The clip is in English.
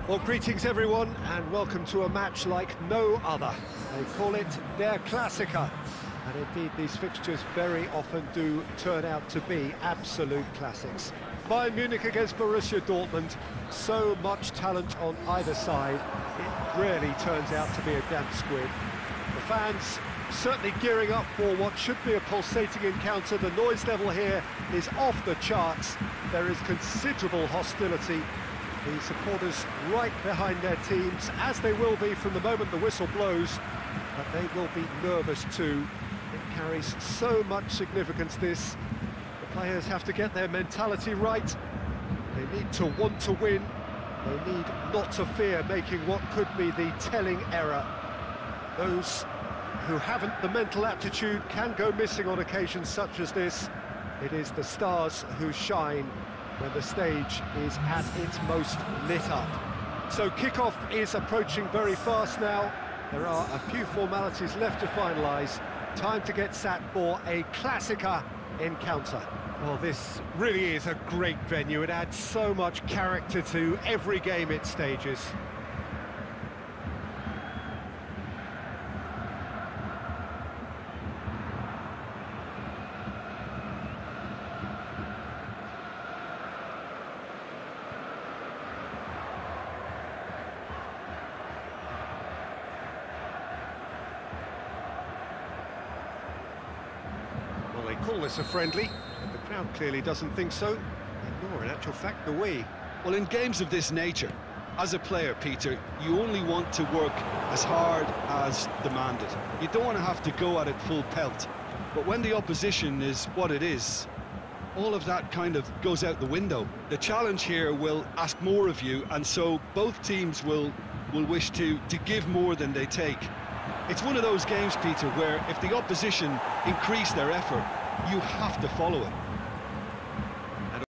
Well, greetings everyone, and welcome to a match like no other. They call it Der Klassiker, and indeed these fixtures very often do turn out to be absolute classics. Bayern Munich against Borussia Dortmund, so much talent on either side, it really turns out to be a damp squid. The fans certainly gearing up for what should be a pulsating encounter. The noise level here is off the charts. There is considerable hostility. The supporters right behind their teams, as they will be from the moment the whistle blows, but they will be nervous too. It carries so much significance, this. The players have to get their mentality right. They need to want to win. They need not to fear making what could be the telling error. Those who haven't the mental aptitude can go missing on occasions such as this. It is the stars who shine when the stage is at its most lit up. So kickoff is approaching very fast now. There are a few formalities left to finalise. Time to get set for a Klassiker encounter. Well, this really is a great venue. It adds so much character to every game it stages. They call this a friendly, but the crowd clearly doesn't think so, nor in actual fact do we. Well, in games of this nature, as a player, Peter, you only want to work as hard as demanded. You don't want to have to go at it full pelt. But when the opposition is what it is, all of that kind of goes out the window. The challenge here will ask more of you, and so both teams will wish to give more than they take. It's one of those games, Peter, where if the opposition increase their effort, you have to follow it.